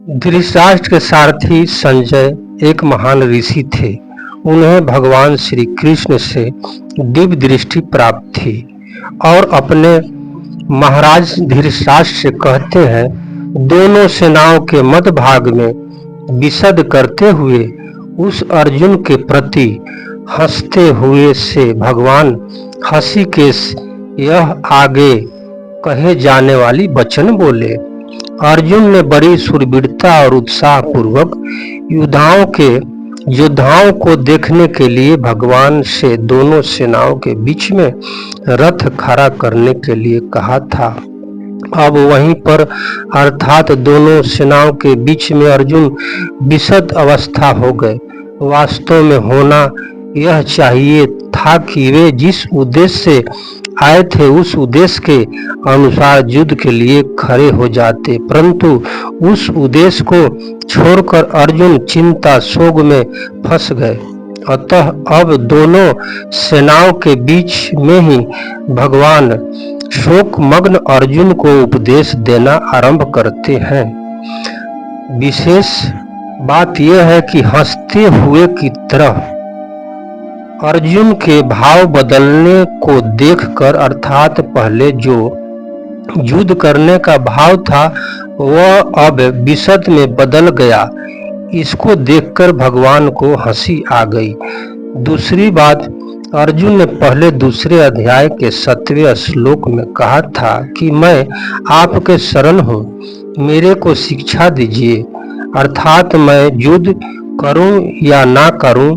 धृतराष्ट्र के सारथी संजय एक महान ऋषि थे। उन्हें भगवान श्री कृष्ण से दिव्य दृष्टि प्राप्त थी और अपने महाराज धृतराष्ट्र से कहते हैं, दोनों सेनाओं के मध्य भाग में विशद करते हुए उस अर्जुन के प्रति हंसते हुए से भगवान ऋषिकेश यह आगे कहे जाने वाली वचन बोले। अर्जुन ने बड़ी शूरवीरता और उत्साह पूर्वक योद्धाओं को देखने के लिए भगवान से दोनों सेनाओं के बीच में रथ खड़ा करने के लिए कहा था। अब वहीं पर अर्थात दोनों सेनाओं के बीच में अर्जुन विशद अवस्था हो गए। वास्तव में होना यह चाहिए था कि वे जिस उद्देश्य से आए थे उस उद्देश्य के अनुसार युद्ध के लिए खड़े हो जाते, परंतु उस उद्देश्य को छोड़कर अर्जुन चिंता शोक में फंस गए। अतः अब दोनों सेनाओं के बीच में ही भगवान शोकमग्न अर्जुन को उपदेश देना आरंभ करते हैं। विशेष बात यह है कि हंसते हुए की तरह अर्जुन के भाव बदलने को देखकर, अर्थात पहले जो युद्ध करने का भाव था वह अब विषद में बदल गया। इसको देखकर भगवान को हंसी आ गई। दूसरी बात, अर्जुन ने पहले दूसरे अध्याय के 7वें श्लोक में कहा था कि मैं आपके शरण हूँ, मेरे को शिक्षा दीजिए, अर्थात मैं युद्ध करूं या ना करूं,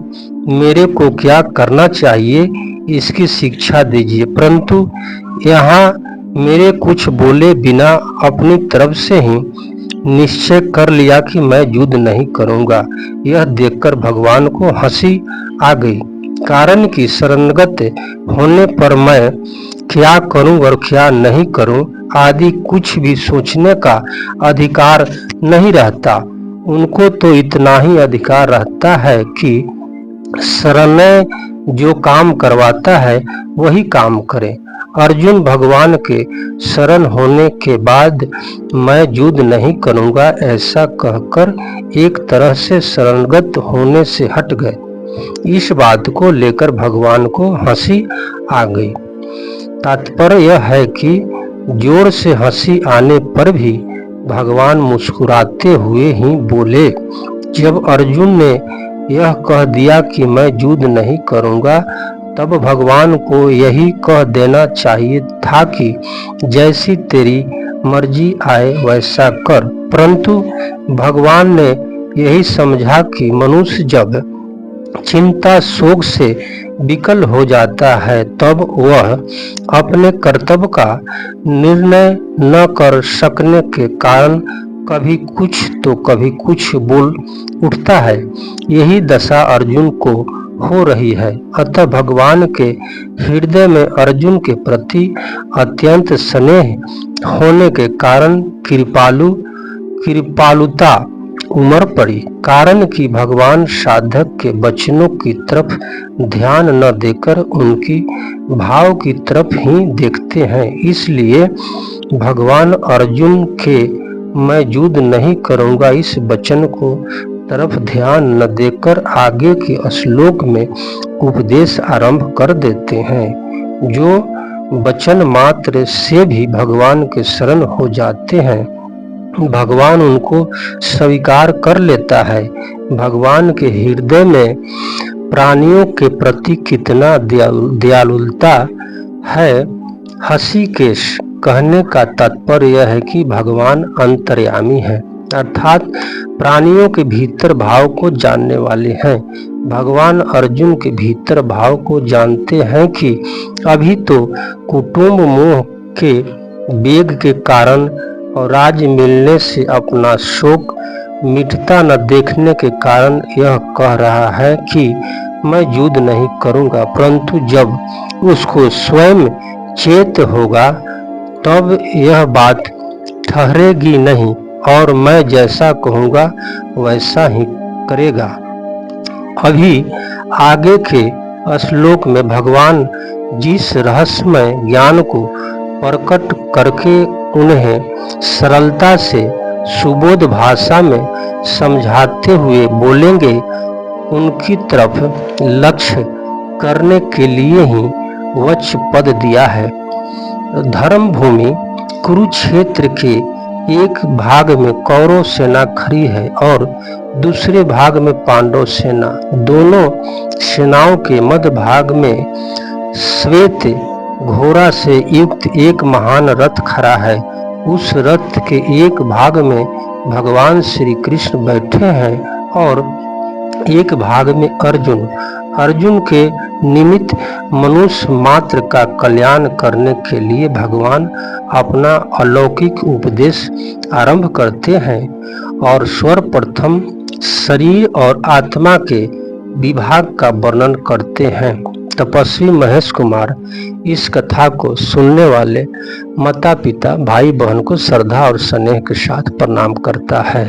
मेरे को क्या करना चाहिए इसकी शिक्षा दीजिए। परंतु यहाँ मेरे कुछ बोले बिना अपनी तरफ से ही निश्चय कर लिया कि मैं युद्ध नहीं करूंगा। यह देखकर भगवान को हंसी आ गई, कारण कि शरणगत होने पर मैं क्या करूं और क्या नहीं करूं आदि कुछ भी सोचने का अधिकार नहीं रहता। उनको तो इतना ही अधिकार रहता है कि शरणय जो काम करवाता है वही काम करें। अर्जुन भगवान के शरण होने के बाद मैं युद्ध नहीं करूंगा ऐसा कहकर एक तरह से शरणगत होने से हट गए। इस बात को लेकर भगवान को हंसी आ गई। तात्पर्य यह है कि जोर से हंसी आने पर भी भगवान मुस्कुराते हुए ही बोले। जब अर्जुन ने यह कह दिया कि मैं युद्ध नहीं करूंगा, तब भगवान को यही कह देना चाहिए था कि जैसी तेरी मर्जी आए वैसा कर। परंतु भगवान ने यही समझा कि मनुष्य जब चिंता शोक से विकल हो जाता है तब वह अपने कर्तव्य का निर्णय न कर सकने के कारण कभी कुछ तो कभी कुछ बोल उठता है। यही दशा अर्जुन को हो रही है। अतः भगवान के हृदय में अर्जुन के प्रति अत्यंत स्नेह होने के कारण कृपालुता उमड़ पड़ी, कारण कि भगवान साधक के वचनों की तरफ ध्यान न देकर उनकी भाव की तरफ ही देखते हैं। इसलिए भगवान अर्जुन के मैं युद्ध नहीं करूंगा इस वचन को तरफ ध्यान न देकर आगे के श्लोक में उपदेश आरंभ कर देते हैं। जो वचन मात्र से भी भगवान के शरण हो जाते हैं, भगवान उनको स्वीकार कर लेता है। भगवान के हृदय में प्राणियों के प्रति कितना दयालुता है। ऋषिकेश कहने का तात्पर्य यह है कि भगवान अंतर्यामी है, अर्थात प्राणियों के भीतर भाव को जानने वाले हैं। भगवान अर्जुन के भीतर भाव को जानते हैं कि अभी तो कुटुंब मोह के वेग के कारण और राज्य मिलने से अपना शोक मिटता न देखने के कारण यह कह रहा है कि मैं युद्ध नहीं करूंगा। परंतु जब उसको स्वयं चेत होगा तब यह बात ठहरेगी नहीं और मैं जैसा कहूँगा वैसा ही करेगा। अभी आगे के श्लोक में भगवान जिस रहस्यमय ज्ञान को प्रकट करके उन्हें सरलता से सुबोध भाषा में समझाते हुए बोलेंगे, उनकी तरफ लक्ष्य करने के लिए ही वच पद दिया है। धर्म भूमि कुरुक्षेत्र के एक भाग में कौरव सेना खड़ी है और दूसरे भाग में पांडव सेना। दोनों सेनाओं के मध्य भाग में श्वेत घोड़ा से युक्त एक महान रथ खड़ा है। उस रथ के एक भाग में भगवान श्री कृष्ण बैठे हैं और एक भाग में अर्जुन। अर्जुन के निमित्त मनुष्य मात्र का कल्याण करने के लिए भगवान अपना अलौकिक उपदेश आरंभ करते हैं और सर्वप्रथम शरीर और आत्मा के विभाग का वर्णन करते हैं। तपस्वी महेश कुमार इस कथा को सुनने वाले माता पिता भाई बहन को श्रद्धा और स्नेह के साथ प्रणाम करता है।